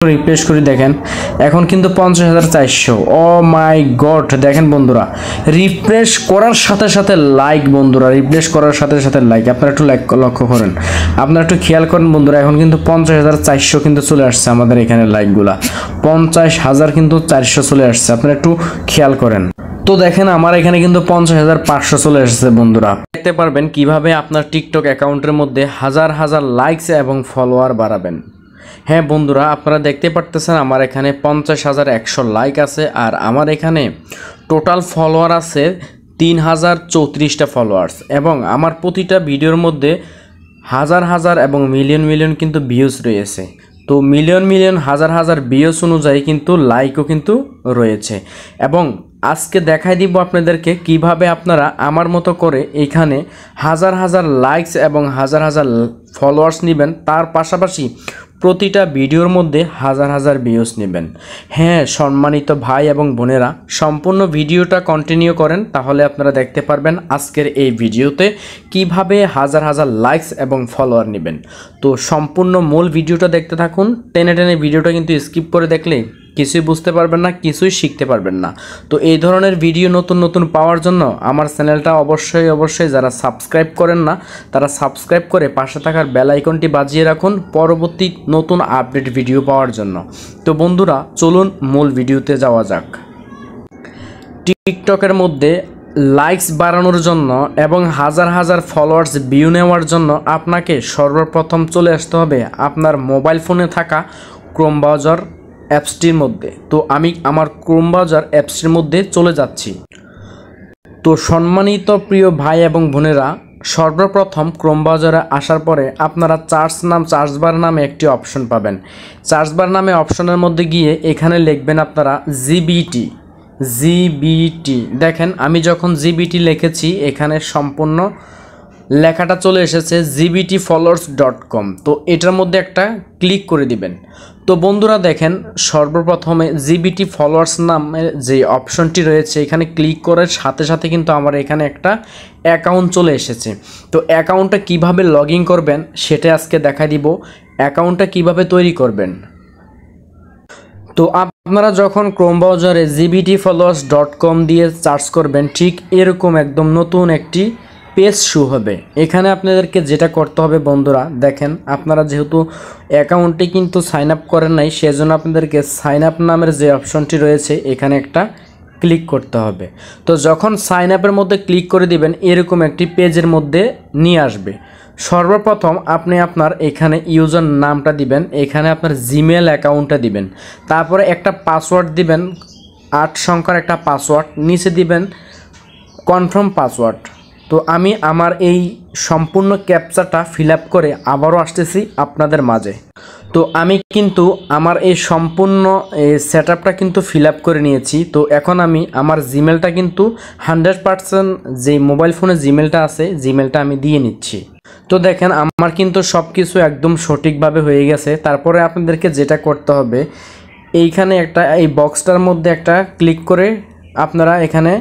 Refresh করে দেখেন এখন কিন্তু 50,400। ও মাই গড, দেখেন বন্ধুরা রিফ্রেশ করার সাথে সাথে লাইক, বন্ধুরা রিফ্রেশ করার সাথে সাথে লাইক। আপনারা একটু লাইক লক্ষ্য করেন, আপনারা একটু খেয়াল করেন বন্ধুরা, এখন কিন্তু 50,400 কিন্তু চলে আসছে আমাদের এখানে লাইকগুলা, 50,000 কিন্তু 400 চলে আসছে, আপনারা একটু খেয়াল করেন। তো দেখেন আমার এখানে কিন্তু 50,500 চলে এসেছে বন্ধুরা। দেখতে পারবেন কিভাবে আপনার টিকটক অ্যাকাউন্টের মধ্যে হাজার হাজার লাইকস এবং ফলোয়ার বাড়াবেন। হ্যাঁ বন্ধুরা, আপনারা দেখতে পারতেছেন আমার এখানে 50,100 লাইক আছে, আর আমার এখানে টোটাল ফলোয়ার আছে 3,034টা ফলোয়ার্স, এবং আমার প্রতিটা ভিডিওর মধ্যে হাজার হাজার এবং মিলিয়ন মিলিয়ন কিন্তু ভিউজ রয়েছে। তো মিলিয়ন মিলিয়ন হাজার হাজার ভিউজ অনুযায়ী কিন্তু লাইকও কিন্তু রয়েছে। এবং আজকে দেখাই দিব আপনাদেরকে কিভাবে আপনারা আমার মতো করে এখানে হাজার হাজার লাইকস এবং হাজার হাজার ফলোয়ার্স নেবেন, তার পাশাপাশি প্রতিটা ভিডিওর মধ্যে হাজার হাজার ভিউজ নেবেন। হ্যাঁ সম্মানিত ভাই এবং বোনেরা, সম্পূর্ণ ভিডিওটা কন্টিনিউ করেন, তাহলে আপনারা দেখতে পারবেন আজকের এই ভিডিওতে কিভাবে হাজার হাজার লাইকস এবং ফলোয়ার নেবেন। তো সম্পূর্ণ মূল ভিডিওটা দেখতে থাকুন, টেনে টেনে ভিডিওটা কিন্তু স্কিপ করে দেখলে কিছুই বুঝতে পারবেন না, কিছুই শিখতে পারবেন না। তো এই ধরনের ভিডিও নতুন নতুন পাওয়ার জন্য আমার চ্যানেলটা অবশ্যই যারা সাবস্ক্রাইব করেন না তারা সাবস্ক্রাইব করে পাশে থাকার বেল আইকনটি বাজিয়ে রাখুন পরবর্তী নতুন আপডেট ভিডিও পাওয়ার জন্য। তো বন্ধুরা চলুন মূল ভিডিওতে যাওয়া যাক। টিকটকের মধ্যে লাইকস বাড়ানোর জন্য এবং হাজার হাজার ফলোয়ার্স ভিউ নেওয়ার জন্য আপনাকে সর্বপ্রথম চলে আসতে হবে আপনার মোবাইল ফোনে থাকা ক্রোম ব্রাউজার অ্যাপসটির মধ্যে। তো আমি আমার ক্রোম ব্রাউজার অ্যাপসটির মধ্যে চলে যাচ্ছি। তো সম্মানিত প্রিয় ভাই এবং বোনেরা, সর্বপ্রথম ক্রোম ব্রাউজারে আসার পরে আপনারা সার্চ বার নামে একটি অপশন পাবেন। সার্চ বার নামে অপশনের মধ্যে গিয়ে এখানে লিখবেন আপনারা জিবিটি। দেখেন আমি যখন জিবিটি লিখেছি এখানে সম্পূর্ণ লেখাটা চলে এসেছে gbtfollowers.com। তো এটার মধ্যে একটা ক্লিক করে দিবেন। তো বন্ধুরা দেখেন সর্বপ্রথমে জিবিটি ফলোয়ার্স নামের যে অপশনটি রয়েছে এখানে ক্লিক করার সাথে সাথে কিন্তু আমার এখানে একটা অ্যাকাউন্ট চলে এসেছে। তো অ্যাকাউন্টটা কিভাবে লগ ইন করবেন সেটা আজকে দেখাই দিব, অ্যাকাউন্টটা কিভাবে তৈরি করবেন। তো আপনারা যখন ক্রোম ব্রাউজারে gbtfollowers.com দিয়ে সার্চ করবেন ঠিক এরকম একদম নতুন একটি পেজ শো হবে। এখানে আপনাদেরকে যেটা করতে হবে বন্ধুরা, দেখেন আপনারা যেহেতু অ্যাকাউন্টে কিন্তু সাইন আপ করেন নাই, সেজন্য আপনাদেরকে সাইন আপ নামের যে অপশনটি রয়েছে এখানে একটা ক্লিক করতে হবে। তো যখন সাইন আপের মধ্যে ক্লিক করে দিবেন এরকম একটি পেজের মধ্যে নিয়ে আসবে। সর্বপ্রথম আপনি আপনার এখানে ইউজার নামটা দিবেন, এখানে আপনার জিমেল অ্যাকাউন্টটা দিবেন, তারপরে একটা পাসওয়ার্ড দিবেন, 8 সংখ্যার একটা পাসওয়ার্ড, নিচে দিবেন কনফার্ম পাসওয়ার্ড। তো আমি আমার এই সম্পূর্ণ ক্যাপচাটা ফিল আপ করে আবারও আসতেছি আপনাদের মাঝে। তো আমি কিন্তু আমার এই সম্পূর্ণ সেটআপটা কিন্তু ফিল আপ করে নিয়েছি। তো এখন আমি আমার জিমেলটা কিন্তু 100% যে মোবাইল ফোনে জিমেলটা আছে জিমেলটা আমি দিয়ে নিচ্ছি। তো দেখেন আমার কিন্তু সব কিছু একদম সঠিকভাবে হয়ে গেছে। তারপরে আপনাদেরকে যেটা করতে হবে এইখানে একটা এই বক্সটার মধ্যে একটা ক্লিক করে আপনারা এখানে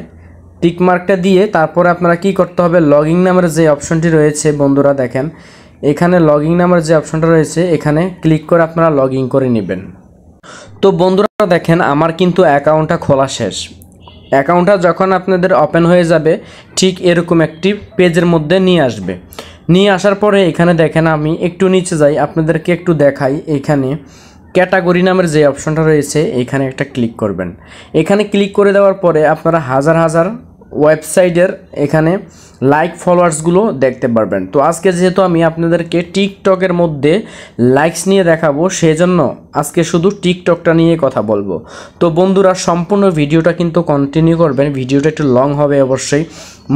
টিকমার্কটা দিয়ে তারপরে আপনারা কি করতে হবে, লগইন নামের যে অপশনটি রয়েছে বন্ধুরা দেখেন এখানে লগইন নামের যে অপশনটা রয়েছে এখানে ক্লিক করে আপনারা লগইন করে নেবেন। তো বন্ধুরা দেখেন আমার কিন্তু অ্যাকাউন্টটা খোলা শেষ। অ্যাকাউন্টটা যখন আপনাদের ওপেন হয়ে যাবে ঠিক এরকম একটি পেজের মধ্যে নিয়ে আসবে। নিয়ে আসার পরে এখানে দেখেন আমি একটু নিচে যাই, আপনাদেরকে একটু দেখাই। এখানে ক্যাটাগরি নামের যে অপশনটা রয়েছে এখানে একটা ক্লিক করবেন। এখানে ক্লিক করে দেওয়ার পরে আপনারা হাজার হাজার ওয়েবসাইটের এখানে লাইক ফলোয়ার্সগুলো দেখতে পারবেন। তো আজকে যেহেতু আমি আপনাদেরকে টিকটকের মধ্যে লাইকস নিয়ে দেখাবো সেজন্য আজকে শুধু টিকটকটা নিয়ে কথা বলবো। তো বন্ধুরা সম্পূর্ণ ভিডিওটা কিন্তু কন্টিনিউ করবেন, ভিডিওটা একটু লং হবে, অবশ্যই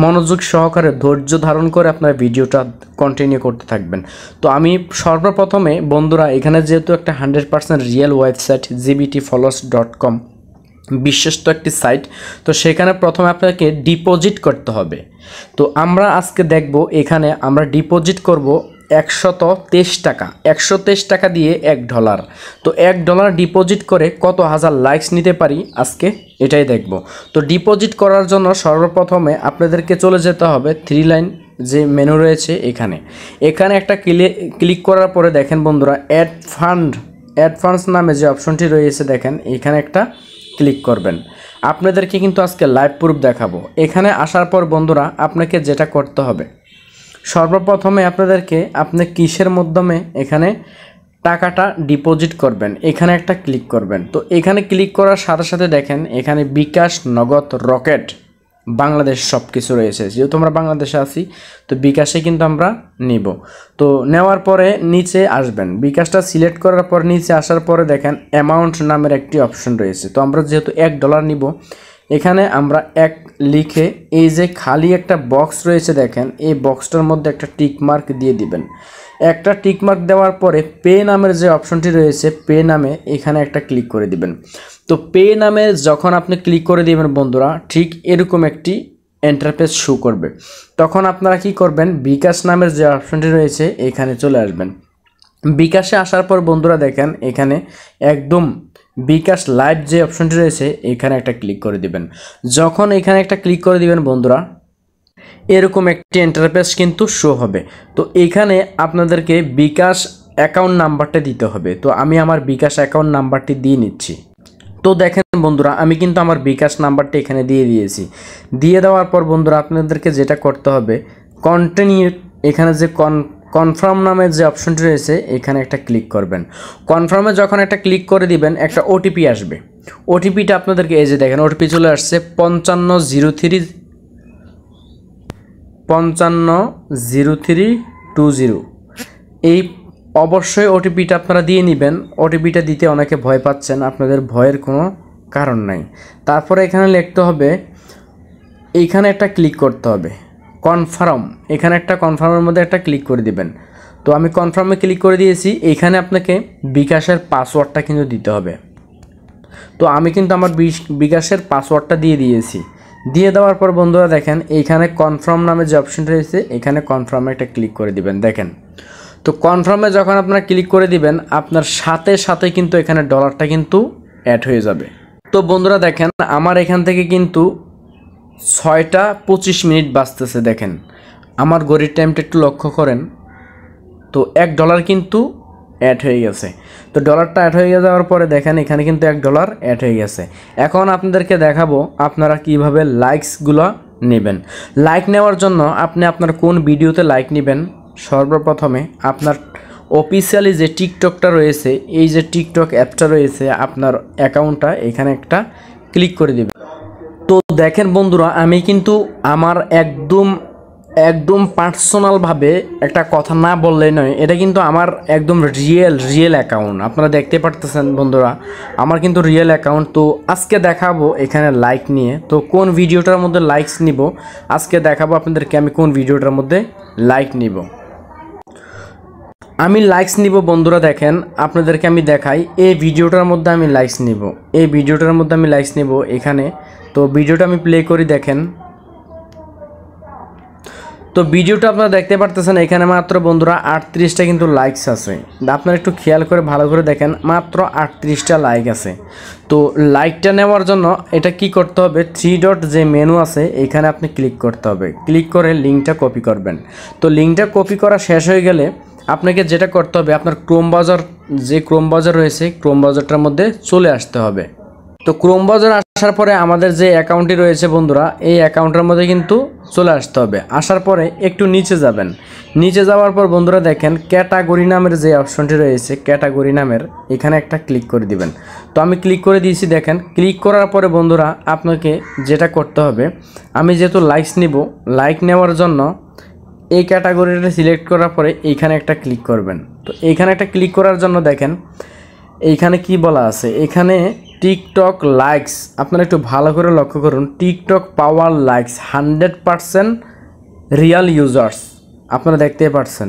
মনোযোগ সহকারে ধৈর্য ধারণ করে আপনার ভিডিওটা কন্টিনিউ করতে থাকবেন। তো আমি সর্বপ্রথমে বন্ধুরা এখানে যেহেতু একটা 100% রিয়েল ওয়েবসাইট gbtfollowers.com বিশ্বস্ত একটি সাইট, তো সেখানে প্রথমে আপনাকে ডিপোজিট করতে হবে। তো আমরা আজকে দেখব এখানে আমরা ডিপোজিট করব 123 টাকা, 123 টাকা দিয়ে $1। তো $1 ডিপোজিট করে কত হাজার লাইকস নিতে পারি আজকে এটাই দেখব। তো ডিপোজিট করার জন্য সর্বপ্রথমে আপনাদেরকে চলে যেতে হবে 3 লাইন যে মেনু রয়েছে এখানে একটা ক্লিক করার পরে দেখেন বন্ধুরা অ্যাড ফান্ড অ্যাডভান্স নামে যে অপশনটি রয়েছে দেখেন এখানে একটা ক্লিক করবেন। আপনাদেরকে কিন্তু আজকে লাইভ প্রুফ দেখাবো। এখানে আসার পর বন্ধুরা আপনাকে যেটা করতে হবে, সর্বপ্রথমে আপনাদেরকে আপনি কিসের মাধ্যমে এখানে টাকাটা ডিপোজিট করবেন এখানে একটা ক্লিক করবেন। তো এখানে ক্লিক করার সাথে সাথে দেখেন এখানে বিকাশ, নগদ, রকেট, বাংলাদেশ সব কিছু রয়েছে। যেহেতু আমরা বাংলাদেশে আছি তো বিকাশে কিন্তু আমরা নিব। তো নেওয়ার পরে নিচে আসবেন, বিকাশটা সিলেক্ট করার পর নিচে আসার পরে দেখেন অ্যামাউন্ট নামের একটি অপশন রয়েছে। তো আমরা যেহেতু $1 নিব এখানে আমরা 1 লিখে এই যে খালি একটা বক্স রয়েছে দেখেন এই বক্সটার মধ্যে একটা টিক মার্ক দিয়ে দিবেন। একটা টিক মার্ক দেওয়ার পরে পে নামের যে অপশনটি রয়েছে পে নামে এখানে একটা ক্লিক করে দিবেন। তো পে নামে যখন আপনি ক্লিক করে দিবেন বন্ধুরা ঠিক এরকম একটি ইন্টারফেস শো করবে। তখন আপনারা কি করবেন, বিকাশ নামের যে অপশনটি রয়েছে এখানে চলে আসবেন। বিকাশে আসার পর বন্ধুরা দেখেন এখানে একদম বিকাশ লাইভ যে অপশনটি রয়েছে এখানে একটা ক্লিক করে দিবেন। যখন এখানে একটা ক্লিক করে দিবেন বন্ধুরা এরকম একটি ইন্টারফেস কিন্তু শো হবে। তো এখানে আপনাদেরকে বিকাশ অ্যাকাউন্ট নাম্বারটা দিতে হবে। তো আমি আমার বিকাশ অ্যাকাউন্ট নাম্বারটি দিয়ে নিচ্ছি। তো দেখেন বন্ধুরা আমি কিন্তু আমার বিকাশ নাম্বারটি এখানে দিয়ে দিয়েছি। দিয়ে দেওয়ার পর বন্ধুরা আপনাদেরকে যেটা করতে হবে কন্টিনিউ, এখানে যে কনফার্ম নামের যে অপশনটি রয়েছে এখানে একটা ক্লিক করবেন। কনফার্মে যখন একটা ক্লিক করে দিবেন একটা ওটিপি আসবে। ওটিপিটা আপনাদেরকে এই যে দেখেন ওটিপি চলে আসছে 550320। এই অবশ্যই ওটিপিটা আপনারা দিয়ে নেবেন। ওটিপিটা দিতে অনেকে ভয় পাচ্ছেন, আপনাদের ভয়ের কোনো কারণ নাই। তারপরে এখানে লিখতে হবে, এইখানে একটা ক্লিক করতে হবে কনফার্ম, এখানে একটা কনফার্মের মধ্যে একটা ক্লিক করে দিবেন। তো আমি কনফার্মে ক্লিক করে দিয়েছি। এইখানে আপনাকে বিকাশের পাসওয়ার্ডটা কিন্তু দিতে হবে। তো আমি কিন্তু আমার বিকাশের পাসওয়ার্ডটা দিয়ে দিয়েছি। দিয়ে দেওয়ার পর বন্ধুরা দেখেন এইখানে কনফার্ম নামে যে অপশনটা রয়েছে এখানে কনফার্মে একটা ক্লিক করে দিবেন। দেখেন তো কনফার্মে যখন আপনারা ক্লিক করে দিবেন আপনার সাথে সাথে কিন্তু এখানে ডলারটা কিন্তু অ্যাড হয়ে যাবে। তো বন্ধুরা দেখেন আমার এখান থেকে কিন্তু 6টা 25 বাজতেছে। দেখেন আমার ঘড়ির টাইমটা একটু লক্ষ্য করেন। তো $1 কিন্তু অ্যাড হয়ে গেছে। তো ডলারটা অ্যাড হয়ে যাওয়ার পরে দেখেন এখানে কিন্তু $1 অ্যাড হয়ে গেছে। এখন আপনাদেরকে দেখাবো আপনারা কিভাবে লাইকসগুলো নেবেন। লাইক নেওয়ার জন্য আপনি আপনার কোন ভিডিওতে লাইক নেবেন, সর্বপ্রথমে আপনার অফিসিয়ালি যে টিকটকটা রয়েছে এই যে টিকটক অ্যাপটা রয়েছে আপনার অ্যাকাউন্টটা এখানে একটা ক্লিক করে দেবেন। তো দেখেন বন্ধুরা আমি কিন্তু আমার একদম পার্সোনালভাবে একটা কথা না বললেই নয়, এটা কিন্তু আমার একদম রিয়েল অ্যাকাউন্ট। আপনারা দেখতে পারতেছেন বন্ধুরা আমার কিন্তু রিয়েল অ্যাকাউন্ট। তো আজকে দেখাবো এখানে লাইক নিয়ে। তো কোন ভিডিওটার মধ্যে লাইকস নিব আজকে দেখাবো আপনাদেরকে আমি কোন ভিডিওটার মধ্যে লাইক নিব। আমি লাইকস নিব বন্ধুরা। দেখেন আপনাদেরকে আমি দেখাই এই ভিডিওটার মধ্যে আমি লাইকস নিব, এই ভিডিওটার মধ্যে আমি লাইকস নিব এখানে। তো ভিডিওটা আমি প্লে করি। দেখেন তো ভিডিওটা আপনারা দেখতে পারতেছেন এখানে মাত্র বন্ধুরা 38টা কিন্তু লাইকস আছে। আপনারা একটু খেয়াল করে ভালো করে দেখেন মাত্র 38টা লাইক আছে। তো লাইকটা নেওয়ার জন্য এটা কি করতে হবে, 3 ডট যে মেনু আছে এখানে আপনি ক্লিক করতে হবে। ক্লিক করে লিঙ্কটা কপি করবেন। তো লিঙ্কটা কপি করা শেষ হয়ে গেলে আপনাকে যেটা করতে হবে আপনার ক্রোম ব্রাউজার রয়েছে ক্রোম ব্রাউজারটার মধ্যে চলে আসতে হবে। তো ক্রোম ব্রাউজার আসার পরে আমাদের যে অ্যাকাউন্টটি রয়েছে বন্ধুরা এই অ্যাকাউন্টের মধ্যে কিন্তু চলে আসতে হবে। আসার পরে একটু নিচে যাবেন। নিচে যাওয়ার পর বন্ধুরা দেখেন ক্যাটাগরি নামের যে অপশনটি রয়েছে ক্যাটাগরি নামের এখানে একটা ক্লিক করে দিবেন। তো আমি ক্লিক করে দিয়েছি। দেখেন ক্লিক করার পরে বন্ধুরা আপনাকে যেটা করতে হবে, আমি যেহেতু লাইকস নিব, লাইক নেওয়ার জন্য এই ক্যাটাগরিটা সিলেক্ট করার পরে এইখানে একটা ক্লিক করবেন। তো এইখানে একটা ক্লিক করার জন্য দেখেন এইখানে কি বলা আছে, এখানে টিকটক লাইকস, আপনারা একটু ভালো করে লক্ষ্য করুন। টিকটক পাওয়ার লাইকস 100% রিয়াল ইউজার্স, আপনারা দেখতে পাচ্ছেন।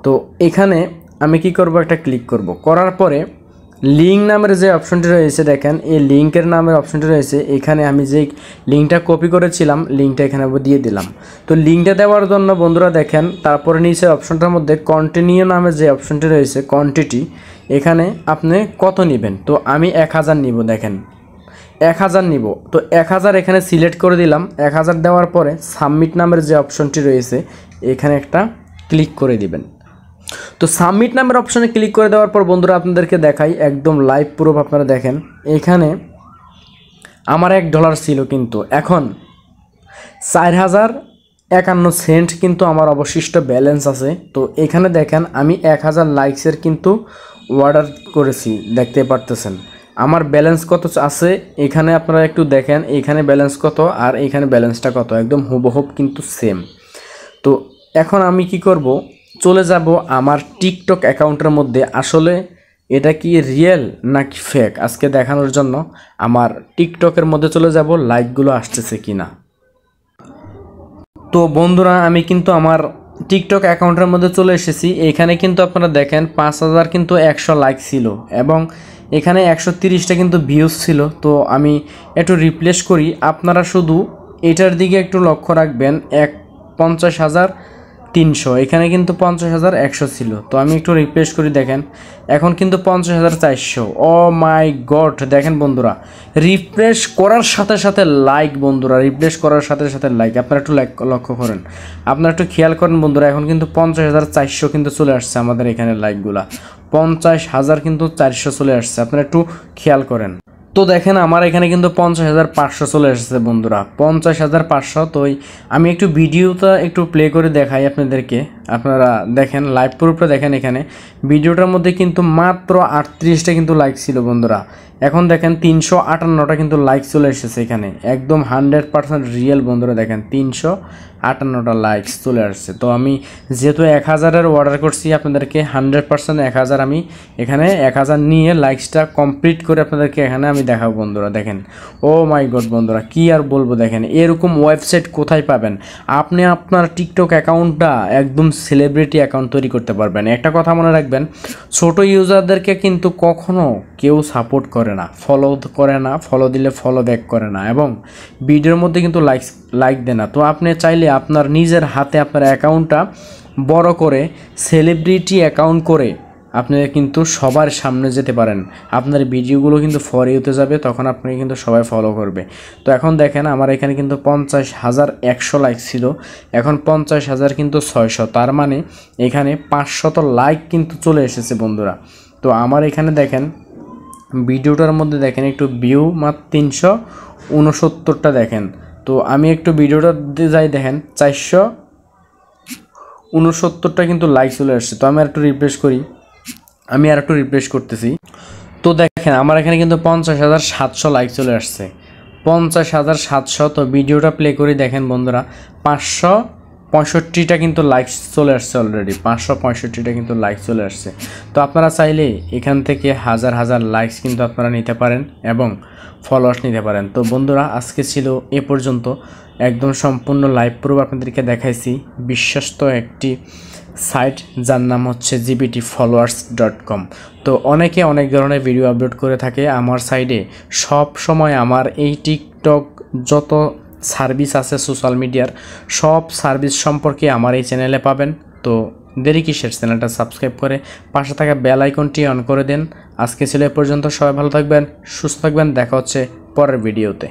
তো এখানে আমি কি করব, একটা ক্লিক করব। করার পরে লিঙ্ক নামের যে অপশনটি রয়েছে দেখেন এই লিঙ্কের নামের অপশনটি রয়েছে এখানে আমি যে লিঙ্কটা কপি করেছিলাম লিঙ্কটা এখানে দিয়ে দিলাম। তো লিঙ্কটা দেওয়ার জন্য বন্ধুরা দেখেন তারপরে নিচে অপশনটার মধ্যে কন্টিনিউ নামের যে অপশনটি রয়েছে কোয়ান্টিটি, এখানে আপনি কত নেবেন। তো আমি 1000 নিব। দেখেন 1000 নিব। তো 1000 এখানে সিলেক্ট করে দিলাম। 1000 দেওয়ার পরে সাবমিট নামের যে অপশনটি রয়েছে এখানে একটা ক্লিক করে দিবেন। তো সাবমিট নামের অপশানে ক্লিক করে দেওয়ার পর বন্ধুরা আপনাদেরকে দেখাই একদম লাইভ প্রুফ। আপনারা দেখেন এখানে আমার $1 ছিল, কিন্তু এখন 4051 কিন্তু আমার অবশিষ্ট ব্যালেন্স আছে। তো এখানে দেখেন আমি 1000 লাইকসের কিন্তু অর্ডার করেছি, দেখতে পারতেছেন আমার ব্যালেন্স কত আছে। এখানে আপনারা একটু দেখেন এখানে ব্যালেন্স কত আর এখানে ব্যালেন্সটা কত, একদম হুবহুব কিন্তু সেম। তো এখন আমি কি করব, চলে যাব আমার টিকটক অ্যাকাউন্টের মধ্যে। আসলে এটা কি রিয়েল নাকি ফেক আজকে দেখানোর জন্য আমার টিকটকের মধ্যে চলে যাব, লাইকগুলো আসতেছে কিনা। তো বন্ধুরা আমি কিন্তু আমার টিকটক অ্যাকাউন্টের মধ্যে চলে এসেছি। এখানে কিন্তু আপনারা দেখেন 5000 কিন্তু 100 লাইক ছিল এবং এখানে 130টা কিন্তু ভিউজ ছিল। তো আমি একটু রিপ্লেস করি, আপনারা শুধু এটার দিকে একটু লক্ষ্য রাখবেন। 50,300 এখানে কিন্তু 50,100 ছিল। তো আমি একটু রিপ্লেস করি, দেখেন এখন কিন্তু 50,400। ও মাই গড, দেখেন বন্ধুরা রিফ্রেশ করার সাথে সাথে লাইক, বন্ধুরা রিফ্রেশ করার সাথে সাথে লাইক, আপনারা একটু লক্ষ্য করেন, আপনারা একটু খেয়াল করেন বন্ধুরা। এখন কিন্তু 50,400 কিন্তু চলে আসছে আমাদের এখানে লাইকগুলা, 50,000 কিন্তু 400 চলে আসছে, আপনারা একটু খেয়াল করেন। তো দেখেন আমার এখানে কিন্তু 50,500 চলে এসেছে বন্ধুরা, 50,500। তো আমি একটু ভিডিওটা একটু প্লে করে দেখাই আপনাদেরকে, আপনারা দেখেন লাইভ প্রুফটা দেখেন। এখানে ভিডিওটার মধ্যে কিন্তু মাত্র 38টা কিন্তু লাইক ছিল বন্ধুরা, এখন দেখেন 358টা কিন্তু লাইক চলে এসেছে এখানে, একদম 100% রিয়েল বন্ধুরা। দেখেন 358টা লাইকস চলে আসছে। তো আমি যেহেতু 1000-এর অর্ডার করছি আপনাদেরকে 100% 1000 আমি এখানে 1000 নিয়ে লাইকসটা কমপ্লিট করে আপনাদেরকে এখানে আমি দেখাবো বন্ধুরা। দেখেন ও মাই গড বন্ধুরা কি আর বলবো, দেখেন এরকম ওয়েবসাইট কোথায় পাবেন। আপনি আপনার টিকটক অ্যাকাউন্টটা একদম সেলিব্রিটি অ্যাকাউন্ট তৈরি করতে পারবেন। একটা কথা মনে রাখবেন, ছোট ইউজারদেরকে কিন্তু কখনো কেউ সাপোর্ট করে না, ফলো করে না, ফলো দিলে ফলো ব্যাক করে না এবং ভিডিওর মধ্যে কিন্তু লাইক দেয় না। তো আপনি চাইলে আপনার নিজের হাতে আপনার অ্যাকাউন্টটা বড় করে সেলিব্রিটি অ্যাকাউন্ট করে আপনি কিন্তু সবার সামনে যেতে পারেন, আপনার ভিডিওগুলো কিন্তু ফর ইউতে যাবে, তখন আপনাকে কিন্তু সবাই ফলো করবে। তো এখন দেখেন আমার এখানে কিন্তু 50,100 লাইক ছিল, এখন 50,000 কিন্তু 600, তার মানে এখানে 500 লাইক কিন্তু চলে এসেছে বন্ধুরা। তো আমার এখানে দেখেন ভিডিওটার মধ্যে দেখেন একটু ভিউ মাত্র 369টা দেখেন। তো আমি একটু ভিডিওটা যাই, দেখেন 469টা কিন্তু লাইক চলে আসছে। তো আমি আর একটু রিফ্রেশ করি, আমি আর একটু রিফ্রেশ করতেছি। তো দেখেন আমার এখানে কিন্তু 50,700 লাইক চলে আসছে, 50,700। তো ভিডিওটা প্লে করি, দেখেন বন্ধুরা 565টা কিন্তু লাইকস চলে আসছে অলরেডি, 565টা কিন্তু লাইক চলে আসছে। তো আপনারা চাইলে এখান থেকে হাজার হাজার লাইকস কিন্তু আপনারা নিতে পারেন এবং ফলোয়ার্স নিতে পারেন। তো বন্ধুরা আজকে ছিল এ পর্যন্ত, একদম সম্পূর্ণ লাইভ প্রুফ আপনাদেরকে দেখাইছি। বিশ্বস্ত একটি সাইট যার নাম হচ্ছে gbtfollowers.com। তো অনেকে অনেক ধরনের ভিডিও আপলোড করে থাকে আমার সাইডে, সব সময় আমার এই টিকটক যত সার্ভিস আছে সোশ্যাল মিডিয়ার সব সার্ভিস সম্পর্কে আমার এই চ্যানেলে পাবেন। তো দেরি কিসের, চ্যানেলটা সাবস্ক্রাইব করে পাশে থাকা বেল আইকনটি অন করে দেন। আজকে ছিল এ পর্যন্ত, সবাই ভালো থাকবেন, সুস্থ থাকবেন, দেখা হচ্ছে পরের ভিডিওতে।